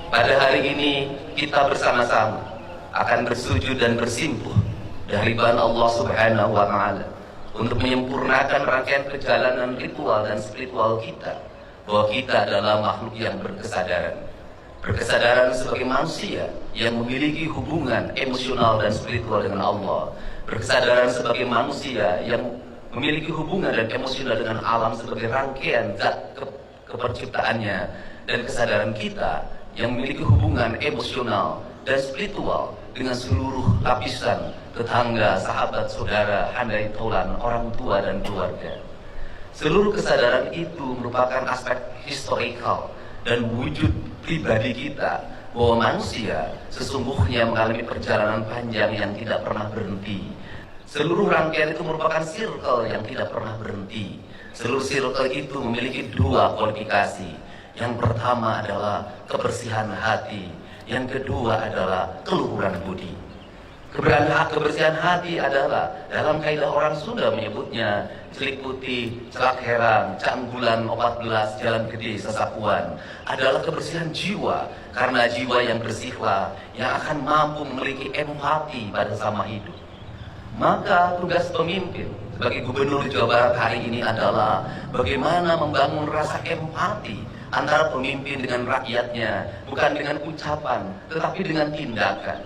pada hari ini kita bersama-sama akan bersujud dan bersimpuh dari ridwan Allah Subhanahu wa Ta'ala untuk menyempurnakan rangkaian perjalanan ritual dan spiritual kita, bahwa kita adalah makhluk yang berkesadaran sebagai manusia yang memiliki hubungan emosional dan spiritual dengan Allah, berkesadaran sebagai manusia yang memiliki hubungan dan emosional dengan alam sebagai rangkaian zat keperciptaannya, dan kesadaran kita yang memiliki hubungan emosional dan spiritual dengan seluruh lapisan tetangga, sahabat, saudara, handai taulan, orang tua dan keluarga. Seluruh kesadaran itu merupakan aspek historikal dan wujud pribadi kita, bahwa manusia sesungguhnya mengalami perjalanan panjang yang tidak pernah berhenti. Seluruh rangkaian itu merupakan circle yang tidak pernah berhenti. Seluruh circle itu memiliki dua kualifikasi. Yang pertama adalah kebersihan hati, yang kedua adalah keluhuran budi. Kebersihan hati adalah, dalam kaidah orang Sunda menyebutnya celik putih, celak herang, canggulan, opat gelas, jalan gede, sesapuan, adalah kebersihan jiwa. Karena jiwa yang bersihlah yang akan mampu memiliki empati pada sama hidup. Maka tugas pemimpin sebagai Gubernur Jawa Barat hari ini adalah bagaimana membangun rasa empati antara pemimpin dengan rakyatnya, bukan dengan ucapan, tetapi dengan tindakan.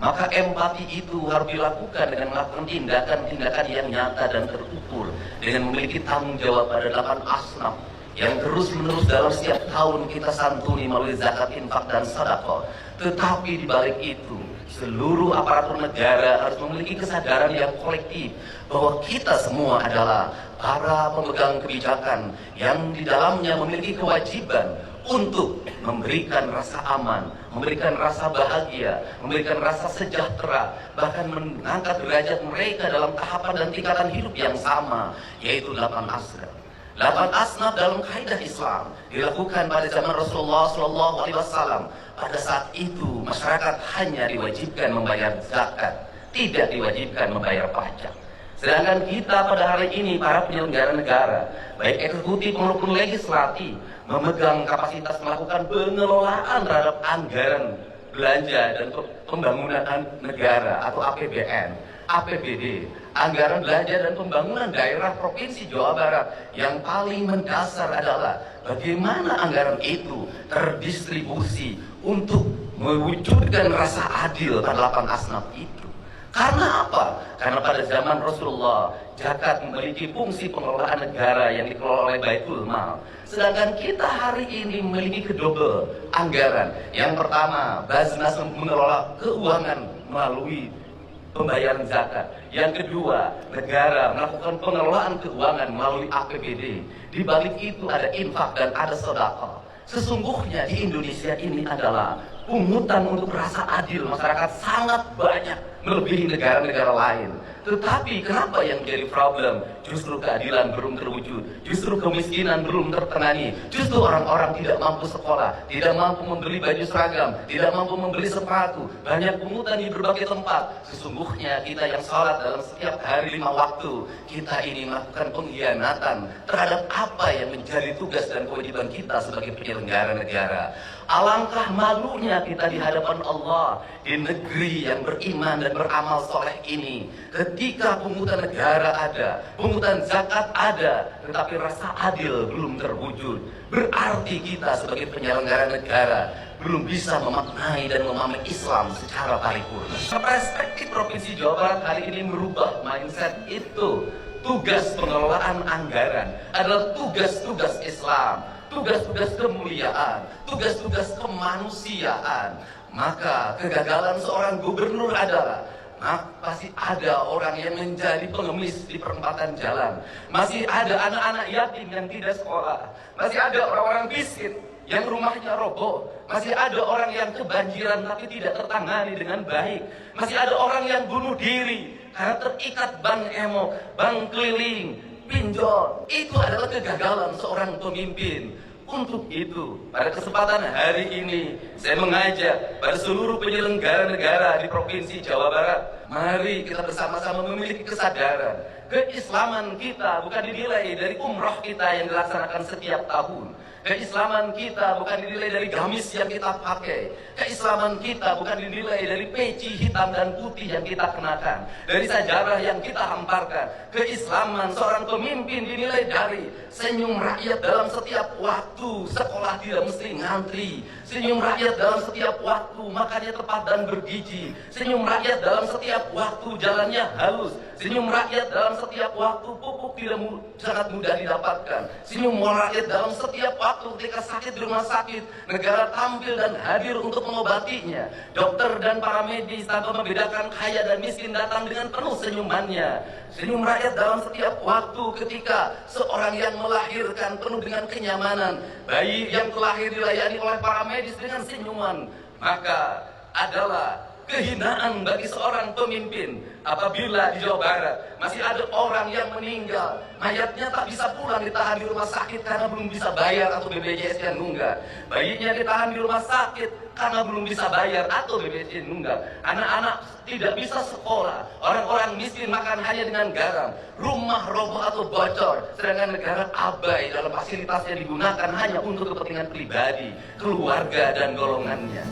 Maka empati itu harus dilakukan dengan melakukan tindakan-tindakan yang nyata dan terukur, dengan memiliki tanggung jawab pada 8 asnaf yang terus-menerus dalam setiap tahun kita santuni melalui zakat, infak, dan sedekah. Tetapi di balik itu, seluruh aparatur negara harus memiliki kesadaran yang kolektif bahwa kita semua adalah para pemegang kebijakan yang di dalamnya memiliki kewajiban untuk memberikan rasa aman, memberikan rasa bahagia, memberikan rasa sejahtera, bahkan mengangkat derajat mereka dalam tahapan dan tingkatan hidup yang sama, yaitu 8 asnaf. 8 asnaf dalam kaidah Islam dilakukan pada zaman Rasulullah SAW. Pada saat itu masyarakat hanya diwajibkan membayar zakat, tidak diwajibkan membayar pajak. Sedangkan kita pada hari ini, para penyelenggara negara, baik eksekutif maupun legislatif, memegang kapasitas melakukan pengelolaan terhadap anggaran belanja dan pembangunan negara atau APBN, APBD, anggaran belanja dan pembangunan daerah Provinsi Jawa Barat. Yang paling mendasar adalah bagaimana anggaran itu terdistribusi untuk mewujudkan rasa adil pada 8 asnaf itu. Karena apa? Karena pada zaman Rasulullah, zakat memiliki fungsi pengelolaan negara yang dikelola oleh Baitul Mal. Sedangkan kita hari ini memiliki kedua anggaran. Yang pertama, Baznas mengelola keuangan melalui pembayaran zakat. Yang kedua, negara melakukan pengelolaan keuangan melalui APBD. Di balik itu ada infak dan ada sedekah. Sesungguhnya di Indonesia ini adalah pungutan untuk rasa adil masyarakat sangat banyak, melebihi negara-negara lain. Tetapi kenapa yang menjadi problem? Justru keadilan belum terwujud, justru kemiskinan belum tertangani, justru orang-orang tidak mampu sekolah, tidak mampu membeli baju seragam, tidak mampu membeli sepatu, banyak pungutan di berbagai tempat. Sesungguhnya kita yang sholat dalam setiap hari 5 waktu, kita ini melakukan pengkhianatan terhadap apa yang menjadi tugas dan kewajiban kita sebagai penyelenggara negara. Alangkah malunya kita di hadapan Allah di negeri yang beriman dan beramal soleh ini, ketika pungutan negara ada, pungutan zakat ada, tetapi rasa adil belum terwujud. Berarti kita sebagai penyelenggara negara belum bisa memaknai dan memahami Islam secara paripurna. Perspektif Provinsi Jawa Barat hari ini merubah mindset itu. Tugas pengelolaan anggaran adalah tugas-tugas Islam, tugas-tugas kemuliaan, tugas-tugas kemanusiaan. Maka kegagalan seorang gubernur adalah masih ada orang yang menjadi pengemis di perempatan jalan, masih ada anak-anak yatim yang tidak sekolah, masih ada orang-orang miskin yang rumahnya roboh, masih ada orang yang kebanjiran tapi tidak tertangani dengan baik, masih ada orang yang bunuh diri karena terikat bank emo, bank keliling, pinjol. Itu adalah kegagalan seorang pemimpin. Untuk itu, pada kesempatan hari ini, saya mengajak pada seluruh penyelenggara negara di Provinsi Jawa Barat, Mari kita bersama-sama memiliki kesadaran. Keislaman kita bukan dinilai dari umrah kita yang dilaksanakan setiap tahun. Keislaman kita bukan dinilai dari gamis yang kita pakai. Keislaman kita bukan dinilai dari peci hitam dan putih yang kita kenakan, dari sajarah yang kita hamparkan. Keislaman seorang pemimpin dinilai dari senyum rakyat dalam setiap waktu. Sekolah tidak mesti ngantri. Senyum rakyat dalam setiap waktu, makannya tepat dan bergizi. Senyum rakyat dalam setiap waktu, jalannya halus. Senyum rakyat dalam setiap waktu, pupuk tidak sangat mudah didapatkan. Senyum rakyat dalam setiap waktu, ketika sakit di rumah sakit, negara tampil dan hadir untuk mengobatinya. Dokter dan para medis tanpa membedakan kaya dan miskin datang dengan penuh senyumannya. Senyum rakyat dalam setiap waktu, ketika seorang yang melahirkan penuh dengan kenyamanan, bayi yang terlahir dilayani oleh para medis dengan senyuman. Maka adalah kehinaan bagi seorang pemimpin apabila di Jawa Barat masih ada orang yang meninggal, mayatnya tak bisa pulang, ditahan di rumah sakit karena belum bisa bayar atau BPJS yang nunggak. Bayinya ditahan di rumah sakit karena belum bisa bayar atau BPJS nunggak. Anak-anak tidak bisa sekolah, orang-orang miskin makan hanya dengan garam, rumah roboh atau bocor, sedangkan negara abai dalam fasilitas yang digunakan hanya untuk kepentingan pribadi, keluarga dan golongannya.